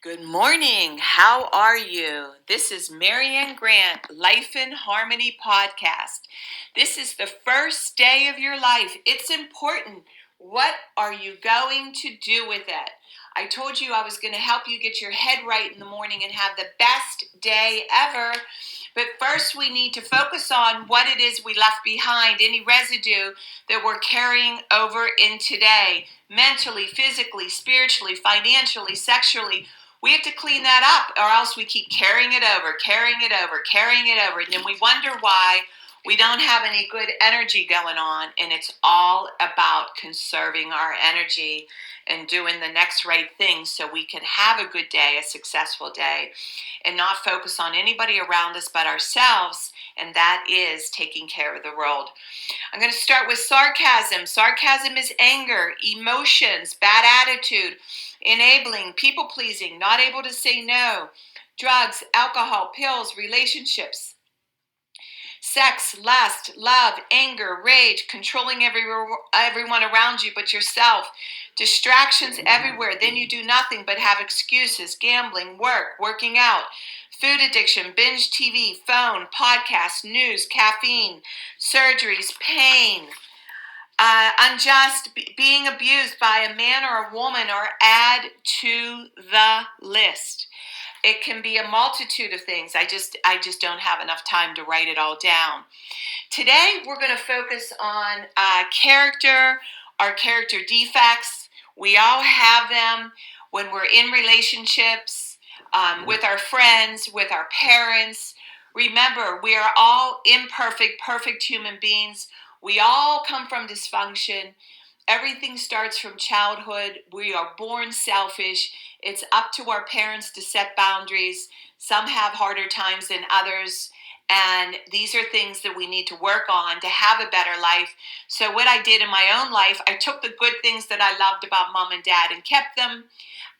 Good morning. How are you? This is Marianne Grant, Life in Harmony podcast. This is the first day of your life. It's important. What are you going to do with it? I told you I was going to help you get your head right in the morning and have the best day ever. But first, we need to focus on what it is we left behind, any residue that we're carrying over in today, mentally, physically, spiritually, financially, sexually. We have to clean that up, or else we keep carrying it over, and then we wonder why we don't have any good energy going on. And it's all about conserving our energy and doing the next right thing so we can have a good day, a successful day, and not focus on anybody around us but ourselves, and that is taking care of the world. I'm going to start with sarcasm. Sarcasm is anger, emotions, bad attitude, enabling, people pleasing, not able to say no, drugs, alcohol, pills, relationships, sex, lust, love, anger, rage, controlling everyone around you but yourself, distractions everywhere. Then you do nothing but have excuses, gambling, working out, food addiction, binge TV, phone, podcasts, news, caffeine, surgeries, pain, unjust, being abused by a man or a woman, or add to the list. It can be a multitude of things. I just don't have enough time to write it all down. Today, we're going to focus on character, our character defects. We all have them when we're in relationships, with our friends, with our parents. Remember, we are all imperfect, perfect human beings. We all come from dysfunction. Everything starts from childhood. We are born selfish. It's up to our parents to set boundaries. Some have harder times than others. And these are things that we need to work on to have a better life. So what I did in my own life, I took the good things that I loved about mom and dad and kept them,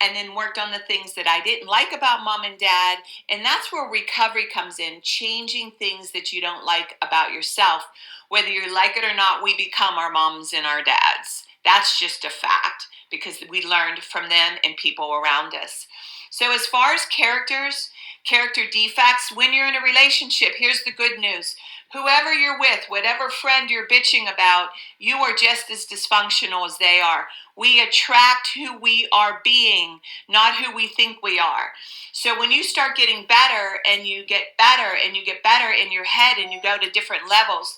and then worked on the things that I didn't like about mom and dad. And that's where recovery comes in, changing things that you don't like about yourself. Whether you like it or not, we become our moms and our dads. That's just a fact because we learned from them and people around us. So as far as character defects, when you're in a relationship, here's the good news. Whoever you're with, whatever friend you're bitching about, you are just as dysfunctional as they are. We attract who we are being, not who we think we are. So when you start getting better and you get better and you get better in your head and you go to different levels,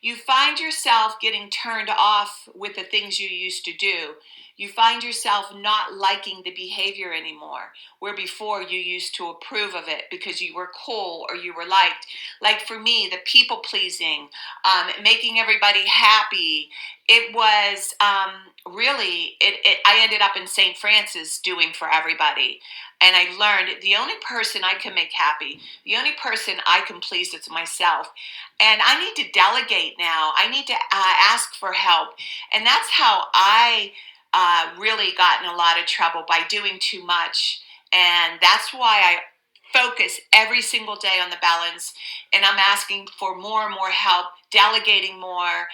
you find yourself getting turned off with the things you used to do. You find yourself not liking the behavior anymore, where before you used to approve of it because you were cool or you were liked. Like for me, the people pleasing, making everybody happy. It was I ended up in St. Francis doing for everybody. And I learned the only person I can make happy, the only person I can please is myself. And I need to delegate now. I need to ask for help. And that's how I really got in a lot of trouble, by doing too much. And that's why I focus every single day on the balance. And I'm asking for more and more help, delegating more,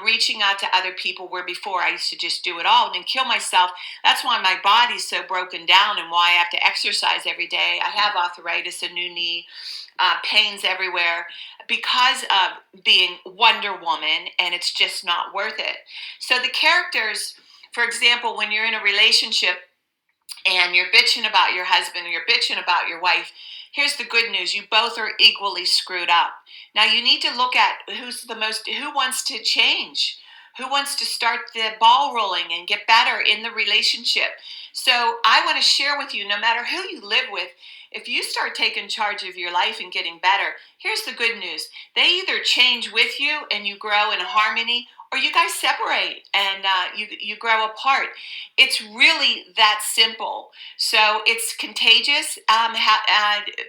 reaching out to other people, where before I used to just do it all and then kill myself. That's why my body's so broken down and why I have to exercise every day. I have arthritis, a new knee, pains everywhere because of being Wonder Woman, and it's just not worth it. So the characters, for example, when you're in a relationship and you're bitching about your husband or you're bitching about your wife, here's the good news. You both are equally screwed up. Now you need to look at who wants to change, who wants to start the ball rolling and get better in the relationship. So I want to share with you, no matter who you live with, if you start taking charge of your life and getting better, here's the good news. They either change with you and you grow in harmony, or you guys separate and you grow apart. It's really that simple. So it's contagious,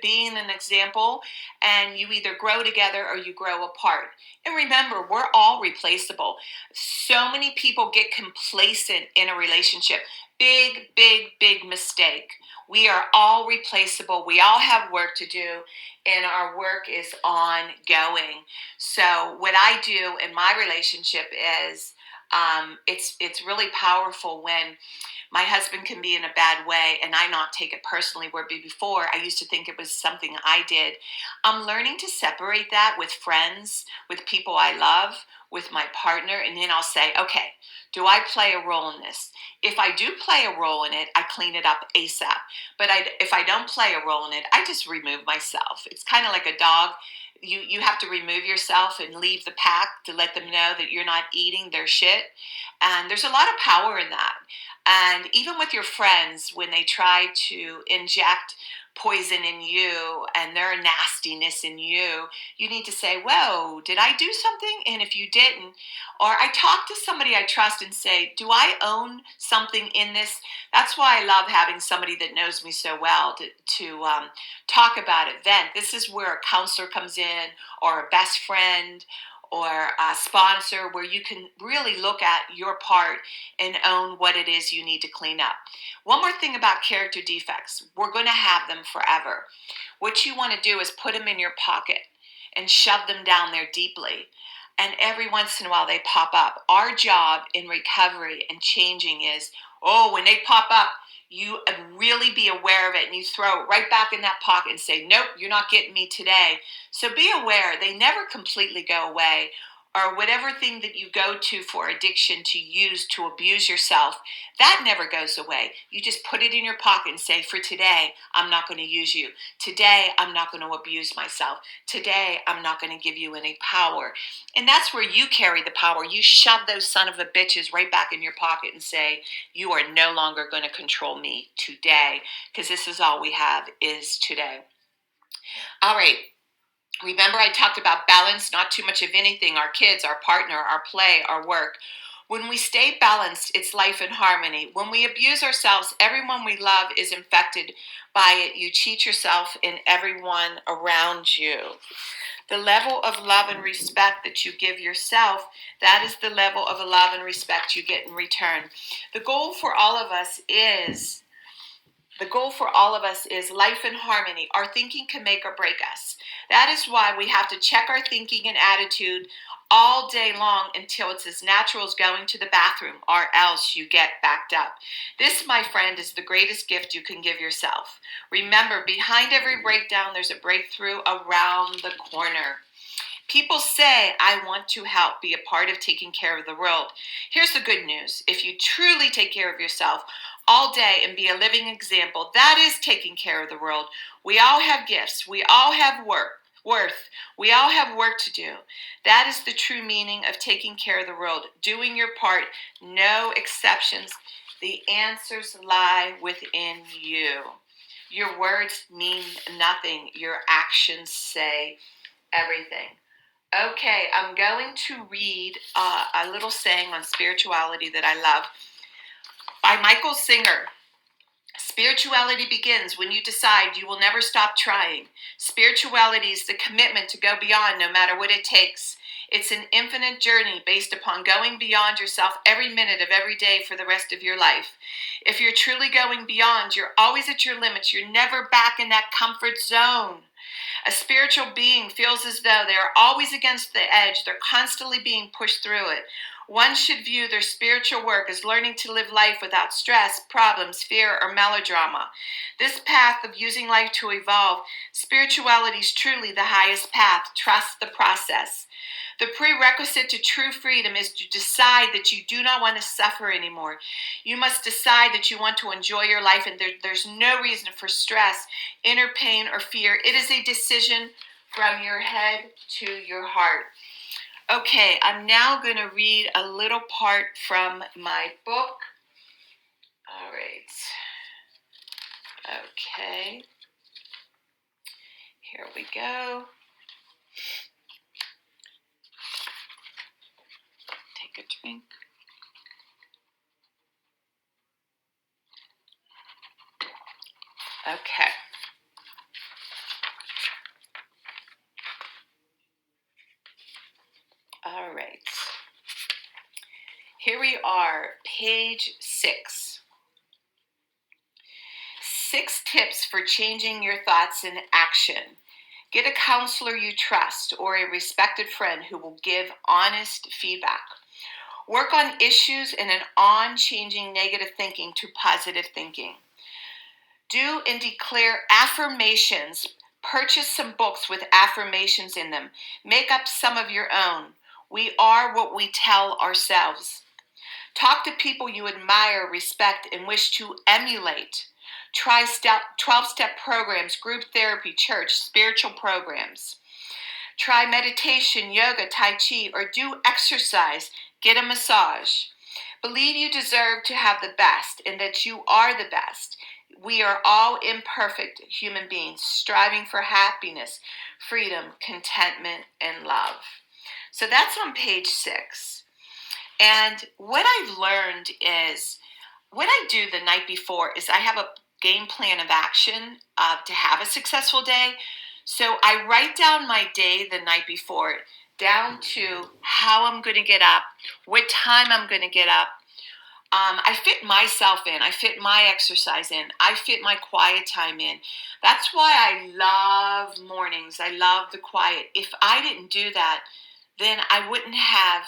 being an example, and you either grow together or you grow apart. And remember, we're all replaceable. So many people get complacent in a relationship. Big, big, big mistake. We are all replaceable. We all have work to do, and our work is ongoing. So what I do in my relationship is, it's really powerful when My husband can be in a bad way and I not take it personally, where before I used to think it was something I did. I'm learning to separate that with friends, with people I love, with my partner, and then I'll say, okay, do I play a role in this? If I do play a role in it, I clean it up ASAP. But if I don't play a role in it, I just remove myself. It's kind of like a dog. You have to remove yourself and leave the pack to let them know that you're not eating their shit. And there's a lot of power in that. And even with your friends, when they try to inject poison in you and their nastiness in you, you need to say, whoa, did I do something? And if you didn't, or I talk to somebody I trust and say, do I own something in this? That's why I love having somebody that knows me so well to talk about it. Then this is where a counselor comes in, or a best friend, or a sponsor, where you can really look at your part and own what it is you need to clean up. One more thing about character defects: we're going to have them forever. What you want to do is put them in your pocket and shove them down there deeply. And every once in a while they pop up. Our job in recovery and changing is, when they pop up, you really be aware of it and you throw it right back in that pocket and say, nope, you're not getting me today. So be aware, they never completely go away. Or whatever thing that you go to for addiction to use to abuse yourself, that never goes away. You just put it in your pocket and say, for today, I'm not going to use you. Today, I'm not going to abuse myself. Today, I'm not going to give you any power. And that's where you carry the power. You shove those son of a bitches right back in your pocket and say, you are no longer going to control me today, because this is all we have is today. All right. Remember, I talked about balance, not too much of anything: our kids, our partner, our play, our work. When we stay balanced, it's life in harmony. When we abuse ourselves, everyone we love is infected by it. You cheat yourself and everyone around you. The level of love and respect that you give yourself, that is the level of love and respect you get in return. The goal for all of us is life in harmony. Our thinking can make or break us. That is why we have to check our thinking and attitude all day long until it's as natural as going to the bathroom, or else you get backed up. This, my friend, is the greatest gift you can give yourself. Remember, behind every breakdown, there's a breakthrough around the corner. People say, I want to help, be a part of taking care of the world. Here's the good news. If you truly take care of yourself all day and be a living example, that is taking care of the world. We all have gifts. We all have worth. We all have work to do. That is the true meaning of taking care of the world. Doing your part, no exceptions. The answers lie within you. Your words mean nothing. Your actions say everything. Okay, I'm going to read a little saying on spirituality that I love by Michael Singer. Spirituality begins when you decide you will never stop trying. Spirituality is the commitment to go beyond no matter what it takes. It's an infinite journey based upon going beyond yourself every minute of every day for the rest of your life. If you're truly going beyond, you're always at your limits. You're never back in that comfort zone. A spiritual being feels as though they are always against the edge. They're constantly being pushed through it. One should view their spiritual work as learning to live life without stress, problems, fear, or melodrama. This path of using life to evolve, spirituality is truly the highest path. Trust the process. The prerequisite to true freedom is to decide that you do not want to suffer anymore. You must decide that you want to enjoy your life, and there's no reason for stress, inner pain, or fear. It is a decision from your head to your heart. Okay, I'm now going to read a little part from my book. All right. Okay. Here we go. Take a drink. Okay. All right. Here we are, page 6. 6 tips for changing your thoughts in action. Get a counselor you trust or a respected friend who will give honest feedback. Work on issues and changing negative thinking to positive thinking. Do and declare affirmations. Purchase some books with affirmations in them. Make up some of your own. We are what we tell ourselves. Talk to people you admire, respect, and wish to emulate. Try 12-step programs, group therapy, church, spiritual programs. Try meditation, yoga, tai chi, or do exercise. Get a massage. Believe you deserve to have the best and that you are the best. We are all imperfect human beings striving for happiness, freedom, contentment, and love. So that's on page 6. And what I've learned is what I do the night before is I have a game plan of action to have a successful day. So I write down my day the night before, down to how I'm going to get up, what time I'm going to get up. I fit myself in. I fit my exercise in. I fit my quiet time in. That's why I love mornings. I love the quiet. If I didn't do that, then I wouldn't have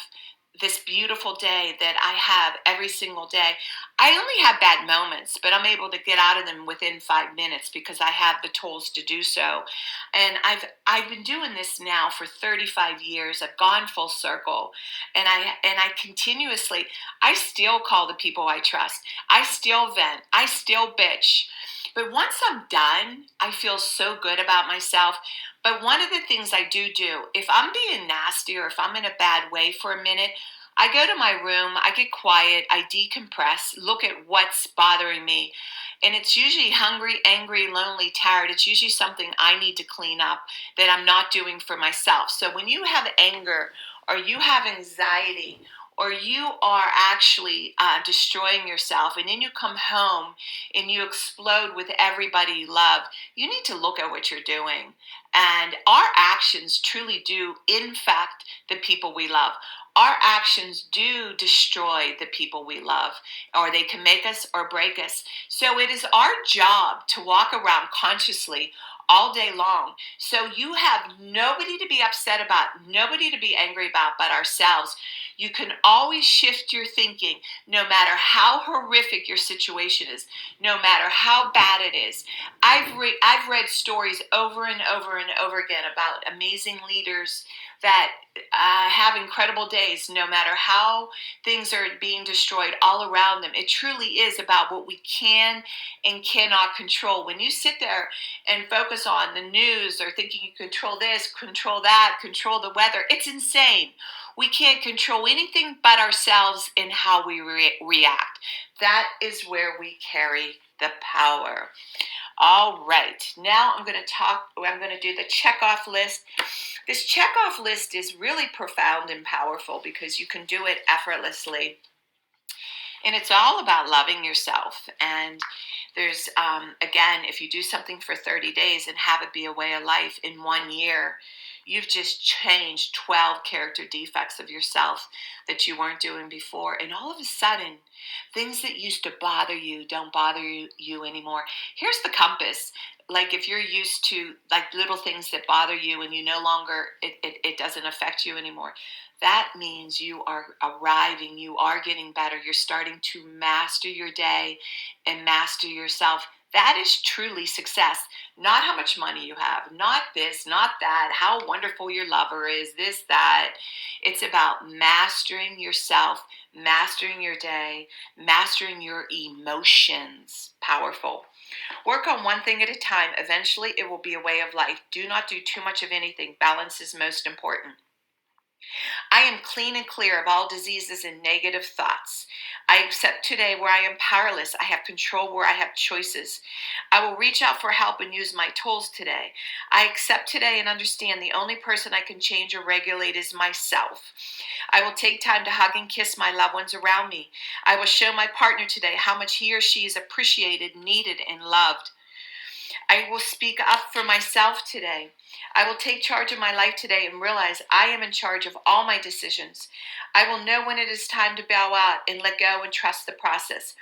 this beautiful day that I have every single day. I only have bad moments, but I'm able to get out of them within 5 minutes because I have the tools to do so. And I've been doing this now for 35 years. I've gone full circle, and I continuously, I still call the people I trust. I still vent. I still bitch. But once I'm done, I feel so good about myself. But one of the things I do, if I'm being nasty or if I'm in a bad way for a minute, I go to my room, I get quiet, I decompress, look at what's bothering me. And it's usually hungry, angry, lonely, tired. It's usually something I need to clean up that I'm not doing for myself. So when you have anger or you have anxiety or you are actually destroying yourself, and then you come home and you explode with everybody you love, you need to look at what you're doing. And our actions truly do infect the people we love. Our actions do destroy the people we love, or they can make us or break us. So it is our job to walk around consciously all day long. So you have nobody to be upset about, nobody to be angry about but ourselves. You can always shift your thinking no matter how horrific your situation is, no matter how bad it is. I've read stories over and over and over again about amazing leaders that have incredible days no matter how things are being destroyed all around them. It truly is about what we can and cannot control. When you sit there and focus on the news or thinking you control this, control that, control the weather, it's insane. We can't control anything but ourselves and how we react. That is where we carry the power. All right, now I'm going to do the checkoff list. This checkoff list is really profound and powerful because you can do it effortlessly. And it's all about loving yourself. And there's, again, if you do something for 30 days and have it be a way of life in 1 year, you've just changed 12 character defects of yourself that you weren't doing before. And all of a sudden, things that used to bother you don't bother you anymore. Here's the compass. Like if you're used to like little things that bother you and you no longer, it doesn't affect you anymore. That means you are arriving, you are getting better. You're starting to master your day and master yourself. That is truly success. Not how much money you have, not this, not that, how wonderful your lover is, this, that. It's about mastering yourself, mastering your day, mastering your emotions. Powerful. Work on one thing at a time. Eventually, it will be a way of life. Do not do too much of anything. Balance is most important. I am clean and clear of all diseases and negative thoughts. I accept today where I am powerless. I have control where I have choices. I will reach out for help and use my tools today. I accept today and understand the only person I can change or regulate is myself. I will take time to hug and kiss my loved ones around me. I will show my partner today how much he or she is appreciated, needed, and loved. I will speak up for myself today. I will take charge of my life today and realize I am in charge of all my decisions. I will know when it is time to bow out and let go and trust the process.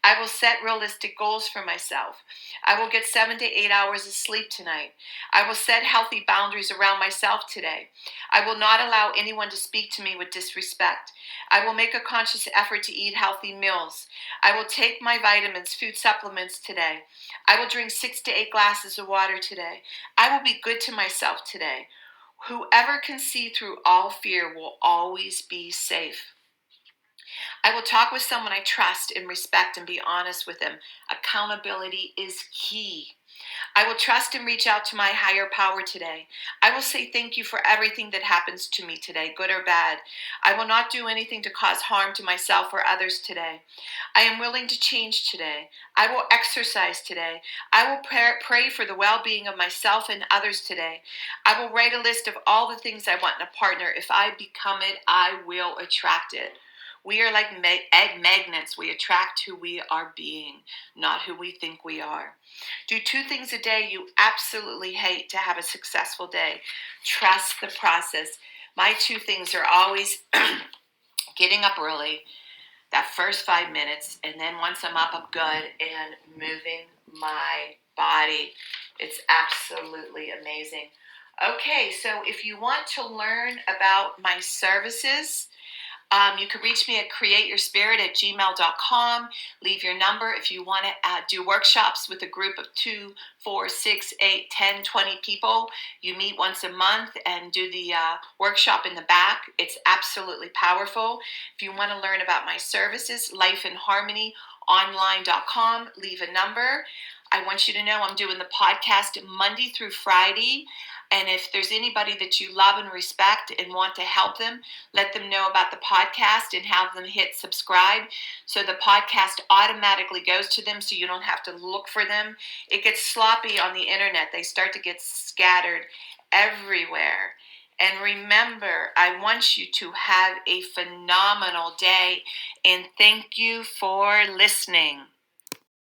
I will set realistic goals for myself. I will get 7 to 8 hours of sleep tonight. I will set healthy boundaries around myself today. I will not allow anyone to speak to me with disrespect. I will make a conscious effort to eat healthy meals. I will take my vitamins, food supplements today. I will drink 6 to 8 glasses of water today. I will be good to myself today. Whoever can see through all fear will always be safe. I will talk with someone I trust and respect and be honest with them. Accountability is key. I will trust and reach out to my higher power today. I will say thank you for everything that happens to me today, good or bad. I will not do anything to cause harm to myself or others today. I am willing to change today. I will exercise today. I will pray for the well-being of myself and others today. I will write a list of all the things I want in a partner. If I become it, I will attract it. We are like egg magnets. We attract who we are being, not who we think we are. Do 2 things a day you absolutely hate to have a successful day. Trust the process. My 2 things are always getting up early, that first 5 minutes, and then once I'm up, I'm good, and moving my body. It's absolutely amazing. Okay, so if you want to learn about my services, you can reach me at createyourspirit@gmail.com. Leave your number if you want to do workshops with a group of 2, 4, 6, 8, 10, 20 people. You meet once a month and do the workshop in the back. It's absolutely powerful. If you want to learn about my services, lifeandharmonyonline.com. Leave a number. I want you to know I'm doing the podcast Monday through Friday. And if there's anybody that you love and respect and want to help them, let them know about the podcast and have them hit subscribe. So the podcast automatically goes to them so you don't have to look for them. It gets sloppy on the internet. They start to get scattered everywhere. And remember, I want you to have a phenomenal day. And thank you for listening.